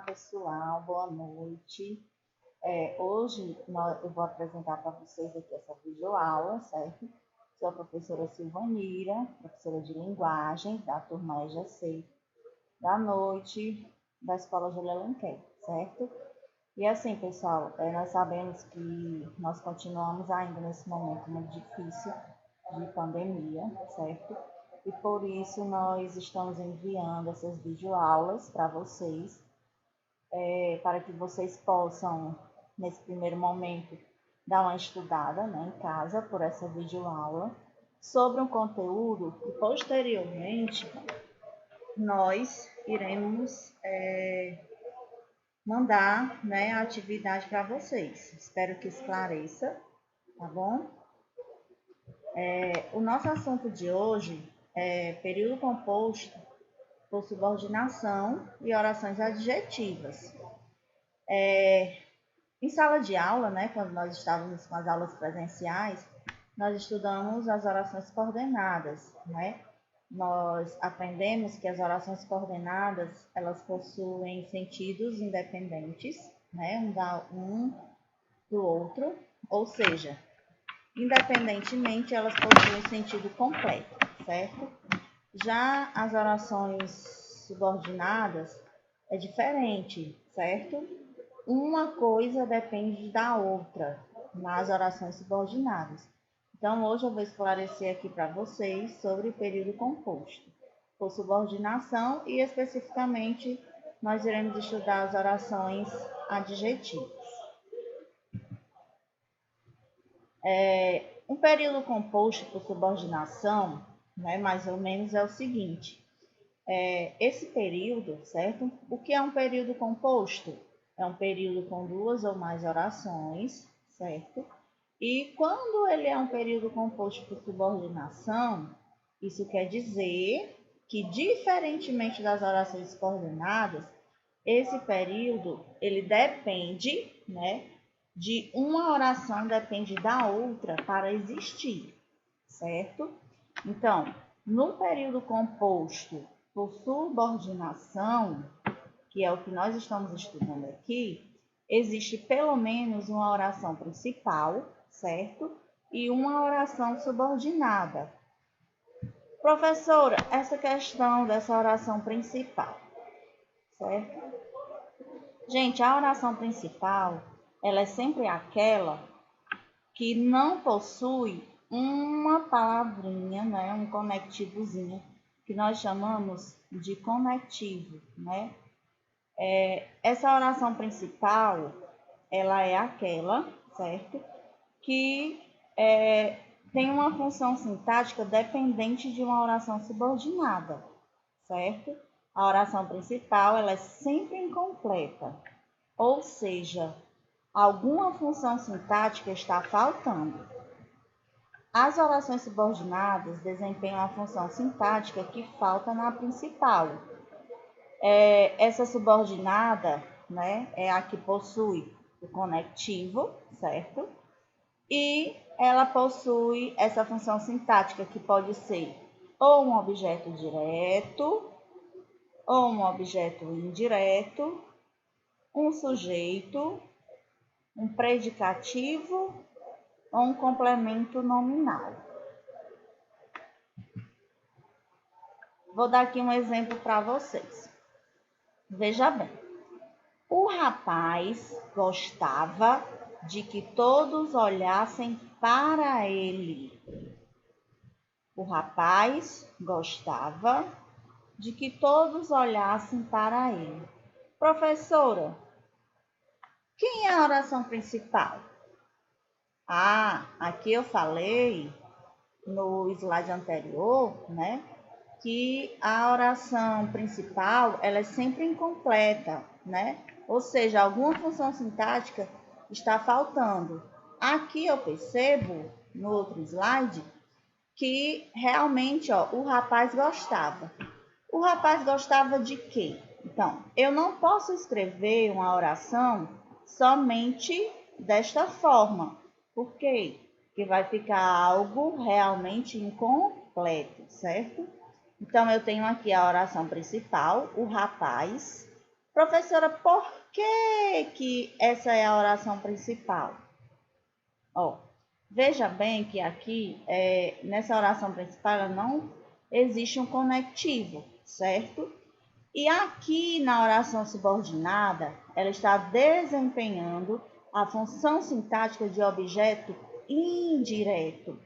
pessoal, boa noite. Hoje eu vou apresentar para vocês aqui essa videoaula, certo? Sou a professora Silvanira, professora de linguagem da turma EJC da noite da Escola Júlia Alenquer, certo? E assim, pessoal, nós sabemos que nós continuamos ainda nesse momento muito difícil de pandemia, certo? E por isso nós estamos enviando essas videoaulas para vocês, para que vocês possam, nesse primeiro momento, dar uma estudada, né, em casa por essa videoaula sobre um conteúdo que posteriormente nós iremos mandar, né, a atividade para vocês. Espero que esclareça, tá bom? O nosso assunto de hoje é período composto por subordinação e orações adjetivas. Em sala de aula, né, quando nós estávamos com as aulas presenciais, nós estudamos as orações coordenadas, né? Nós aprendemos que as orações coordenadas, elas possuem sentidos independentes, né, um do outro, ou seja, independentemente elas possuem sentido completo, certo? Já as orações subordinadas é diferente, certo? Uma coisa depende da outra nas orações subordinadas. Então, hoje eu vou esclarecer aqui para vocês sobre o período composto por subordinação e, especificamente, nós iremos estudar as orações adjetivas. Um período composto por subordinação, né, mais ou menos é o seguinte. Esse período, certo? O que é um período composto? É um período com duas ou mais orações, certo? E quando ele é um período composto por subordinação, isso quer dizer que, diferentemente das orações coordenadas, esse período, ele depende, né, de uma oração depende da outra para existir, certo? Então, no período composto por subordinação, que é o que nós estamos estudando aqui, existe pelo menos uma oração principal, certo? E uma oração subordinada. Professora, essa questão dessa oração principal, certo? Gente, a oração principal, ela é sempre aquela que não possui uma palavrinha, né, um conectivozinho, que nós chamamos de conectivo, né? Essa oração principal, ela é aquela, certo? Que tem uma função sintática dependente de uma oração subordinada, certo? A oração principal, ela é sempre incompleta, ou seja, alguma função sintática está faltando. As orações subordinadas desempenham a função sintática que falta na principal. Essa subordinada, né, é a que possui o conectivo, certo? E ela possui essa função sintática que pode ser ou um objeto direto, ou um objeto indireto, um sujeito, um predicativo ou um complemento nominal. Vou dar aqui um exemplo para vocês. Veja bem, o rapaz gostava de que todos olhassem para ele. O rapaz gostava de que todos olhassem para ele. Professora, quem é a oração principal? Aqui eu falei no slide anterior, né, que a oração principal, ela é sempre incompleta, né? Ou seja, alguma função sintática está faltando. Aqui eu percebo, no outro slide, que realmente, o rapaz gostava. O rapaz gostava de quê? Então, eu não posso escrever uma oração somente desta forma. Por quê? Porque vai ficar algo realmente incompleto, certo? Então, eu tenho aqui a oração principal, o rapaz, Professora, por que essa é a oração principal? Ó, veja bem que aqui, nessa oração principal, não existe um conectivo, certo? E aqui na oração subordinada, ela está desempenhando a função sintática de objeto indireto.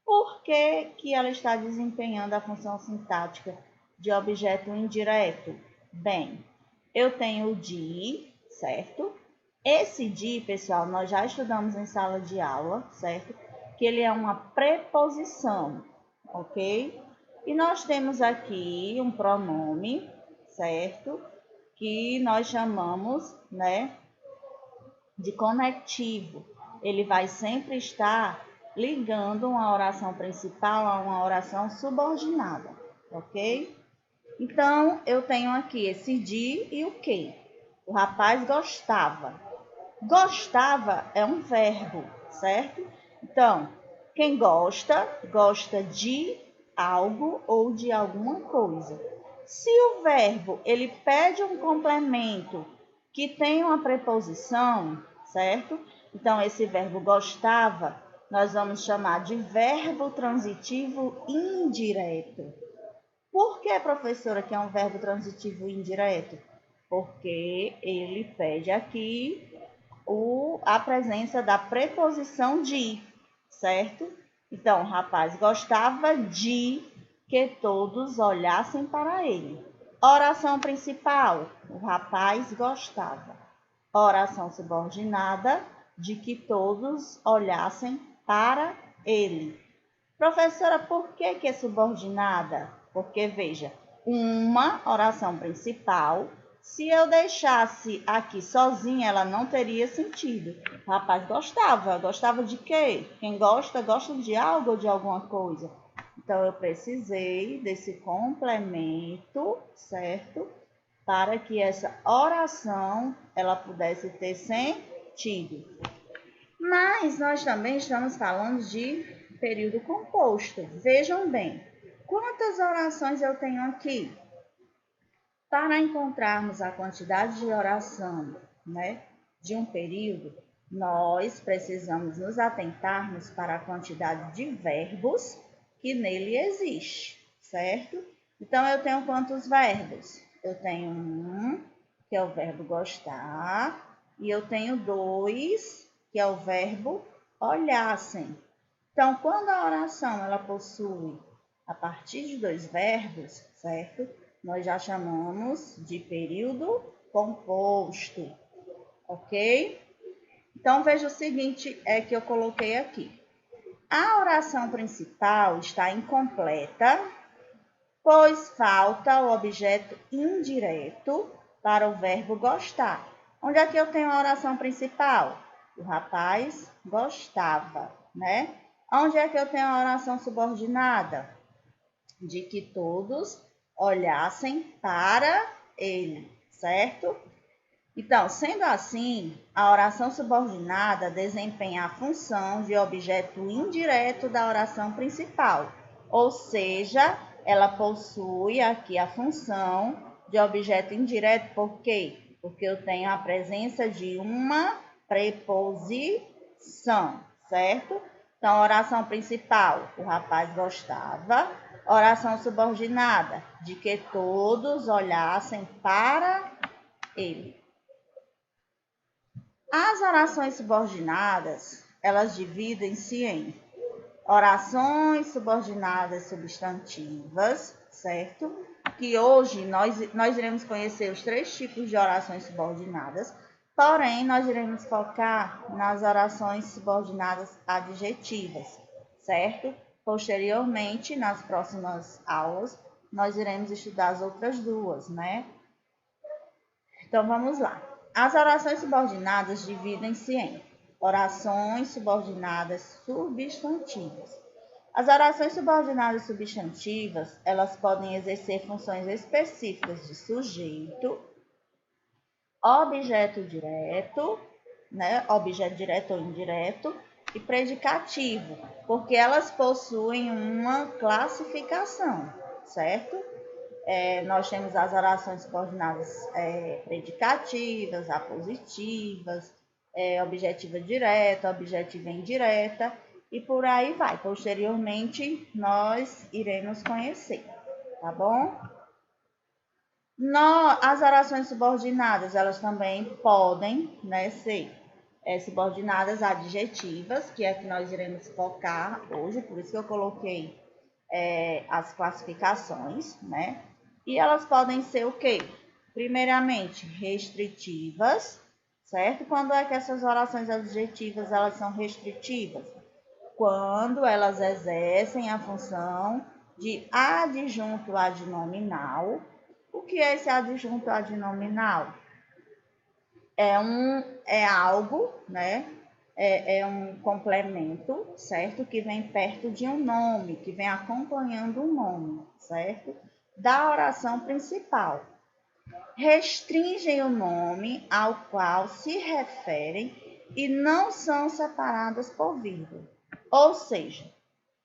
Por que ela está desempenhando a função sintática de objeto indireto? Bem, eu tenho o de, certo? Esse de, pessoal, nós já estudamos em sala de aula, certo? Que ele é uma preposição, ok? E nós temos aqui um pronome, certo? Que nós chamamos, né, de conectivo. Ele vai sempre estar ligando uma oração principal a uma oração subordinada, ok? Então, eu tenho aqui esse de e o que. O rapaz gostava. Gostava é um verbo, certo? Então, quem gosta, gosta de algo ou de alguma coisa. Se o verbo ele pede um complemento que tem uma preposição, certo? Então, esse verbo gostava, nós vamos chamar de verbo transitivo indireto. Por que, professora, que é um verbo transitivo indireto? Porque ele pede aqui a presença da preposição de, certo? Então, o rapaz gostava de que todos olhassem para ele. Oração principal, o rapaz gostava. Oração subordinada, de que todos olhassem para ele. Professora, por que é subordinada? Porque, veja, uma oração principal, se eu deixasse aqui sozinha, ela não teria sentido. O rapaz gostava de quê? Quem gosta, gosta de algo ou de alguma coisa. Então, eu precisei desse complemento, certo? Para que essa oração, ela pudesse ter sentido. Mas nós também estamos falando de período composto. Vejam bem, quantas orações eu tenho aqui? Para encontrarmos a quantidade de oração, né, de um período, nós precisamos nos atentarmos para a quantidade de verbos que nele existe, certo? Então, eu tenho quantos verbos? Eu tenho um, que é o verbo gostar, e eu tenho dois, que é o verbo olhassem. Então, quando a oração ela possui a partir de dois verbos, certo? Nós já chamamos de período composto, ok? Então, veja o seguinte, que eu coloquei aqui. A oração principal está incompleta, pois falta o objeto indireto para o verbo gostar. Onde é que eu tenho a oração principal? O rapaz gostava, né? Onde é que eu tenho a oração subordinada? De que todos olhassem para ele, certo? Então, sendo assim, a oração subordinada desempenha a função de objeto indireto da oração principal, ou seja, ela possui aqui a função de objeto indireto, por quê? Porque eu tenho a presença de uma preposição, certo? Então, a oração principal, o rapaz gostava. Oração subordinada, de que todos olhassem para ele. As orações subordinadas, elas dividem-se em orações subordinadas substantivas, certo? Que hoje nós iremos conhecer os três tipos de orações subordinadas, porém nós iremos focar nas orações subordinadas adjetivas, certo? Posteriormente, nas próximas aulas, nós iremos estudar as outras duas, né? Então, vamos lá. As orações subordinadas dividem-se em orações subordinadas substantivas. As orações subordinadas substantivas, elas podem exercer funções específicas de sujeito, objeto direto, né? Objeto direto ou indireto, e predicativo, porque elas possuem uma classificação, certo? Nós temos as orações subordinadas predicativas, apositivas, objetiva direta, objetiva indireta e por aí vai. Posteriormente, nós iremos conhecer, tá bom? As orações subordinadas, elas também podem, né, ser subordinadas adjetivas, que é que nós iremos focar hoje, por isso que eu coloquei as classificações, né? E elas podem ser o quê? Primeiramente, restritivas, certo? Quando é que essas orações adjetivas elas são restritivas? Quando elas exercem a função de adjunto adnominal. O que é esse adjunto adnominal? É algo, né? É um complemento, certo? Que vem perto de um nome, que vem acompanhando o nome, certo? Da oração principal. Restringem o nome ao qual se referem e não são separadas por vírgula. Ou seja,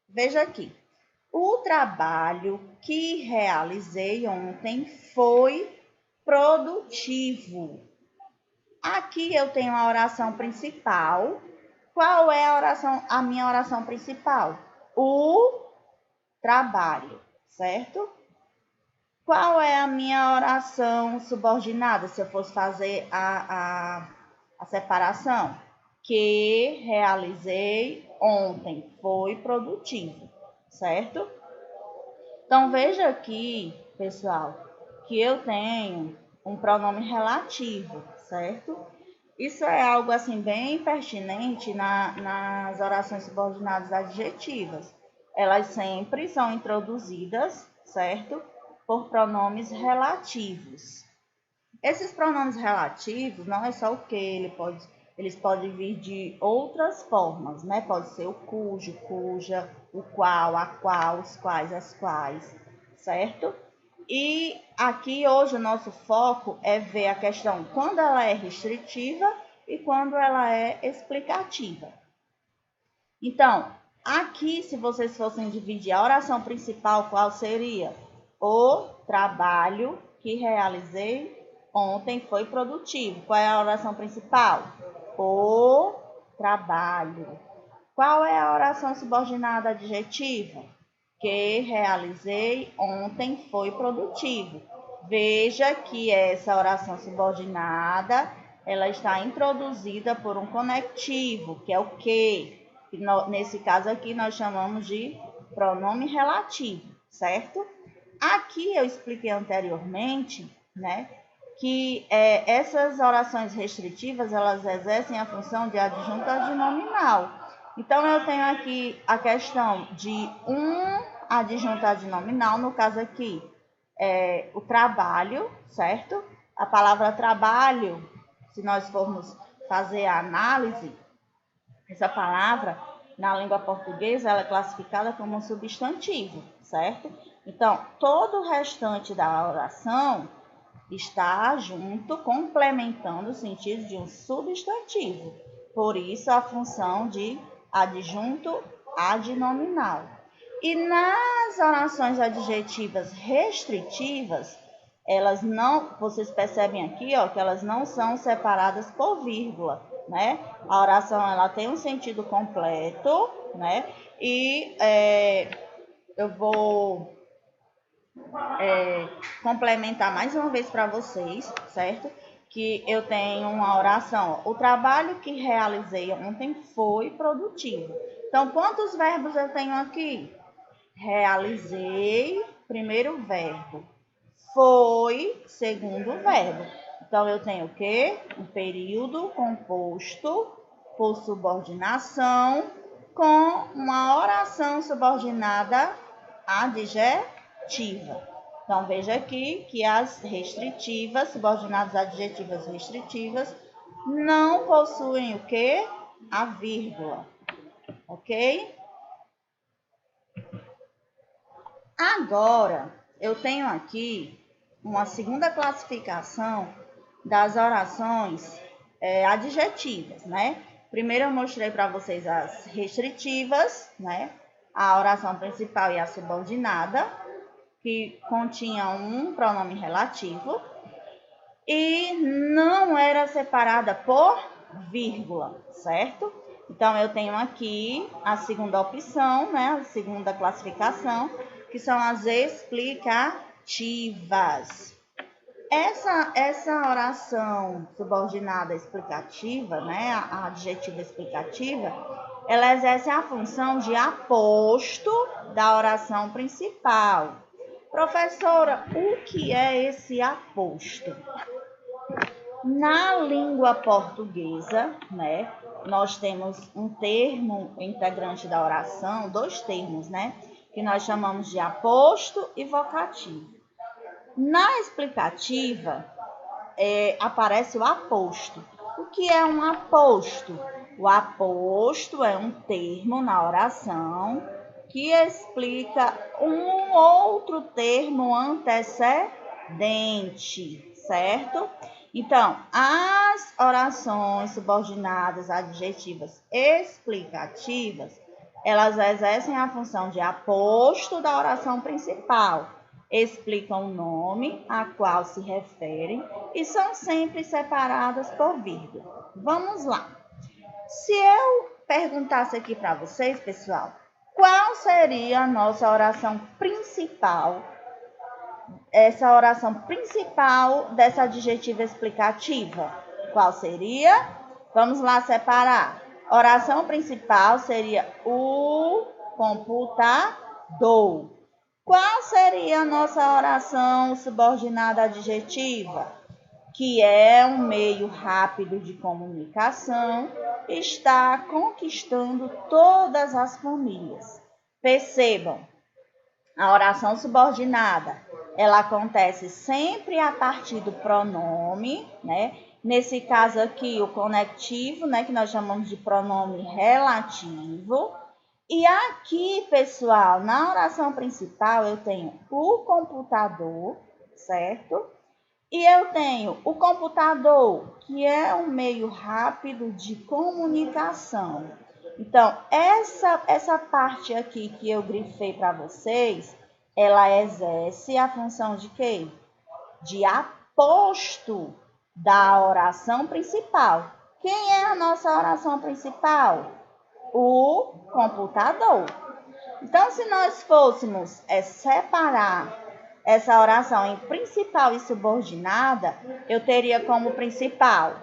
veja aqui, o trabalho que realizei ontem foi produtivo. Aqui eu tenho a oração principal. Qual é a minha oração principal? O trabalho, certo? Qual é a minha oração subordinada, se eu fosse fazer a separação? Que realizei ontem, foi produtivo, certo? Então, veja aqui, pessoal, que eu tenho um pronome relativo, certo? Isso é algo assim bem pertinente nas orações subordinadas adjetivas. Elas sempre são introduzidas, certo? Por pronomes relativos. Esses pronomes relativos não é só o que, eles podem vir de outras formas, né? Pode ser o cujo, cuja, o qual, a qual, os quais, as quais, certo? E aqui hoje o nosso foco é ver a questão quando ela é restritiva e quando ela é explicativa. Então, aqui se vocês fossem dividir a oração principal, qual seria? O trabalho que realizei ontem foi produtivo. Qual é a oração principal? O trabalho. Qual é a oração subordinada adjetiva? Que realizei ontem foi produtivo. Veja que essa oração subordinada, ela está introduzida por um conectivo, que é o que. Nesse caso aqui nós chamamos de pronome relativo, certo? Aqui eu expliquei anteriormente, né, que essas orações restritivas, elas exercem a função de adjunto adnominal. Então, eu tenho aqui a questão de um adjunto adnominal, no caso aqui, o trabalho, certo? A palavra trabalho, se nós formos fazer a análise, essa palavra, na língua portuguesa, ela é classificada como um substantivo, certo? Então, todo o restante da oração está junto, complementando o sentido de um substantivo. Por isso, a função de adjunto adnominal. E nas orações adjetivas restritivas, elas não, vocês percebem aqui, ó, que elas não são separadas por vírgula, né? A oração ela tem um sentido completo, né? E eu vou complementar mais uma vez para vocês, certo? Que eu tenho uma oração. O trabalho que realizei ontem foi produtivo. Então, quantos verbos eu tenho aqui? Realizei, primeiro verbo. Foi, segundo verbo. Então, eu tenho o quê? Um período composto por subordinação com uma oração subordinada adjetiva. Então, veja aqui que as restritivas, subordinadas adjetivas restritivas, não possuem o quê? A vírgula, ok? Agora, eu tenho aqui uma segunda classificação das orações adjetivas, né? Primeiro eu mostrei para vocês as restritivas, né? A oração principal e a subordinada. que continha um pronome relativo e não era separada por vírgula, certo? Então, eu tenho aqui a segunda opção, né? A segunda classificação, que são as explicativas. Essa oração subordinada explicativa, né? A adjetiva explicativa, ela exerce a função de aposto da oração principal. Professora, o que é esse aposto? Na língua portuguesa, né, nós temos um termo integrante da oração, dois termos, né, que nós chamamos de aposto e vocativo. Na explicativa, aparece o aposto. O que é um aposto? O aposto é um termo na oração que explica um outro termo antecedente, certo? Então, as orações subordinadas adjetivas explicativas, elas exercem a função de aposto da oração principal, explicam o nome a qual se referem e são sempre separadas por vírgula. Vamos lá. Se eu perguntasse aqui para vocês, pessoal, qual seria a nossa oração principal? Essa oração principal dessa adjetiva explicativa. Qual seria? Vamos lá separar. Oração principal seria o computador. Qual seria a nossa oração subordinada adjetiva? Que é um meio rápido de comunicação, está conquistando todas as famílias. Percebam, a oração subordinada, ela acontece sempre a partir do pronome, né? Nesse caso aqui, o conectivo, né, que nós chamamos de pronome relativo. E aqui, pessoal, na oração principal, eu tenho o computador, certo? E eu tenho o computador, que é um meio rápido de comunicação. Então, essa parte aqui que eu grifei para vocês, ela exerce a função de quê? De aposto da oração principal. Quem é a nossa oração principal? O computador. Então, se nós fôssemos separar essa oração em principal e subordinada, eu teria como principal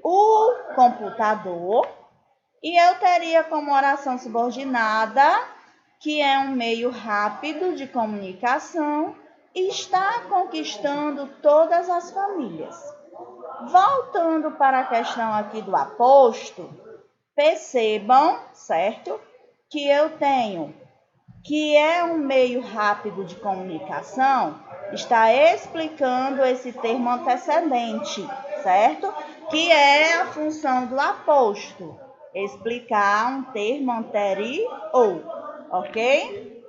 o computador e eu teria como oração subordinada, que é um meio rápido de comunicação e está conquistando todas as famílias. Voltando para a questão aqui do aposto, percebam, certo? Que eu tenho que é um meio rápido de comunicação, está explicando esse termo antecedente, certo? Que é a função do aposto, explicar um termo anterior, ok?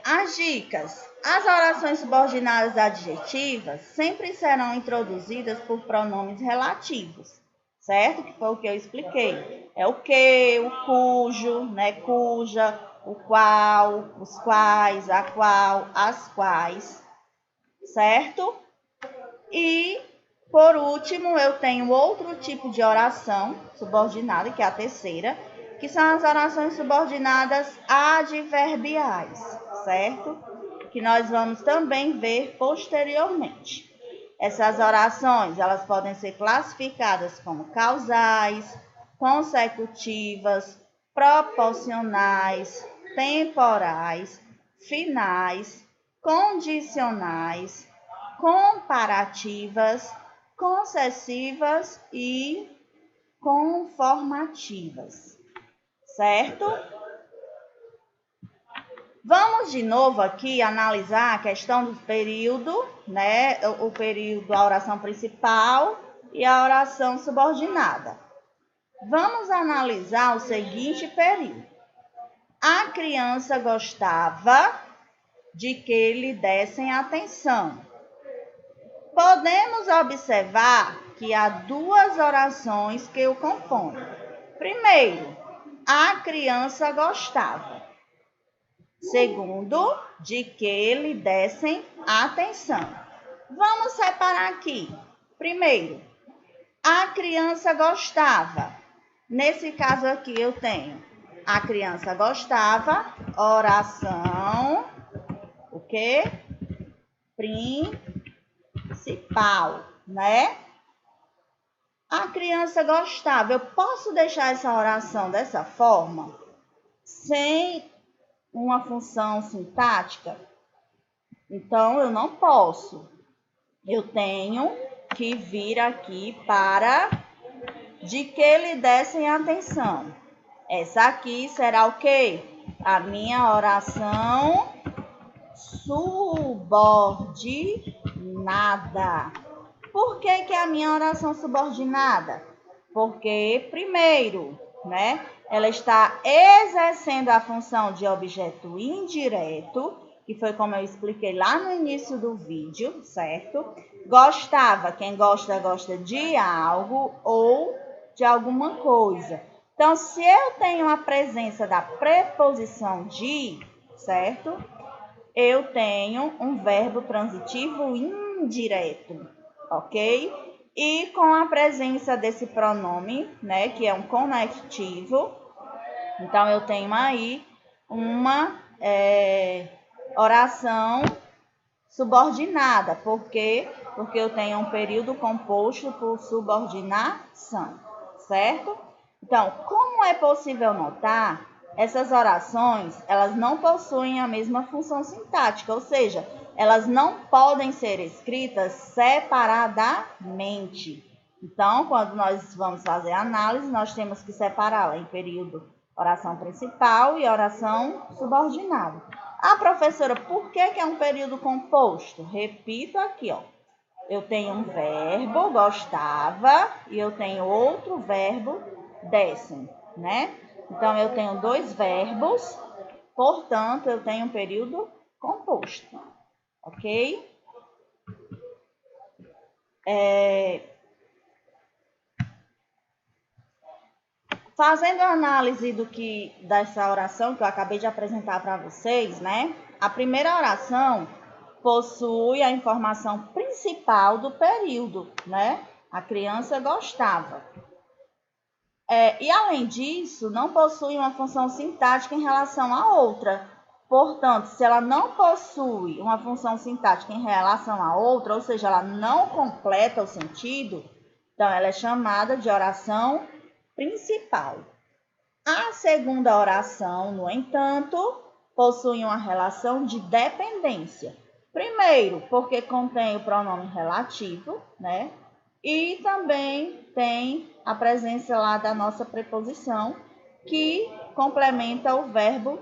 As dicas. As orações subordinadas adjetivas sempre serão introduzidas por pronomes relativos, certo? Que foi o que eu expliquei. É o que, o cujo, né? Cuja, o qual, os quais, a qual, as quais, certo? E, por último, eu tenho outro tipo de oração subordinada, que é a terceira, que são as orações subordinadas adverbiais, certo? Que nós vamos também ver posteriormente. Essas orações, elas podem ser classificadas como causais, consecutivas, proporcionais, temporais, finais, condicionais, comparativas, concessivas e conformativas, certo? Vamos de novo aqui analisar a questão do período, né? O período da oração principal e a oração subordinada. Vamos analisar o seguinte período. A criança gostava de que lhe dessem atenção. Podemos observar que há duas orações que o compõem. Primeiro, a criança gostava. Segundo, de que lhe dessem atenção. Vamos separar aqui. Primeiro, a criança gostava. Nesse caso aqui eu tenho a criança gostava, oração, o quê? Principal, né? A criança gostava. Eu posso deixar essa oração dessa forma, sem uma função sintática? Então, eu não posso. Eu tenho que vir aqui para de que lhe dessem atenção. Essa aqui será o quê? A minha oração subordinada. Por que é a minha oração subordinada? Porque, primeiro, né, ela está exercendo a função de objeto indireto, que foi como eu expliquei lá no início do vídeo, certo? Gostava, quem gosta, gosta de algo ou de alguma coisa. Então, se eu tenho a presença da preposição de, certo? Eu tenho um verbo transitivo indireto, ok? E com a presença desse pronome, né, que é um conectivo, então eu tenho aí uma oração subordinada. Por quê? Porque eu tenho um período composto por subordinação, certo? Então, como é possível notar, essas orações, elas não possuem a mesma função sintática, ou seja, elas não podem ser escritas separadamente. Então, quando nós vamos fazer a análise, nós temos que separá-la em período oração principal e oração subordinada. Ah, professora, por que é um período composto? Repito aqui, ó. Eu tenho um verbo, gostava, e eu tenho outro verbo, dessem, né? Então, eu tenho dois verbos, portanto, eu tenho um período composto, ok? Fazendo a análise dessa oração que eu acabei de apresentar para vocês, né? A primeira oração possui a informação principal do período, né? A criança gostava. E além disso, não possui uma função sintática em relação à outra. Portanto, se ela não possui uma função sintática em relação à outra, ou seja, ela não completa o sentido, então ela é chamada de oração principal. A segunda oração, no entanto, possui uma relação de dependência. Primeiro, porque contém o pronome relativo, né? E também tem a presença lá da nossa preposição, que complementa o verbo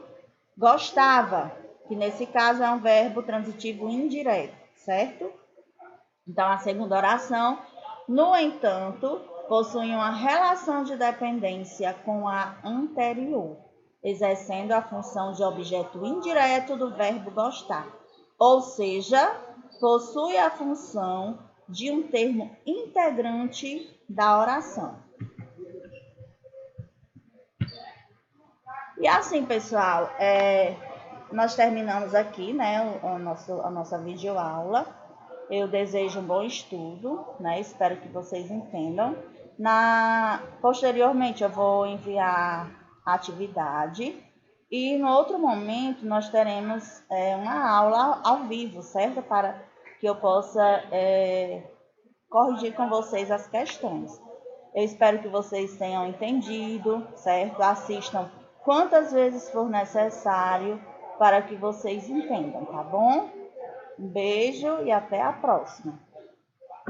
gostava, que nesse caso é um verbo transitivo indireto, certo? Então, a segunda oração, no entanto, possui uma relação de dependência com a anterior, exercendo a função de objeto indireto do verbo gostar, ou seja, possui a função de um termo integrante da oração. E assim, pessoal, nós terminamos aqui, né, a nossa videoaula. Eu desejo um bom estudo, né? Espero que vocês entendam. Posteriormente, eu vou enviar a atividade e no outro momento nós teremos uma aula ao vivo, certo? Para que eu possa corrigir com vocês as questões. Eu espero que vocês tenham entendido, certo? Assistam quantas vezes for necessário para que vocês entendam, tá bom? Um beijo e até a próxima.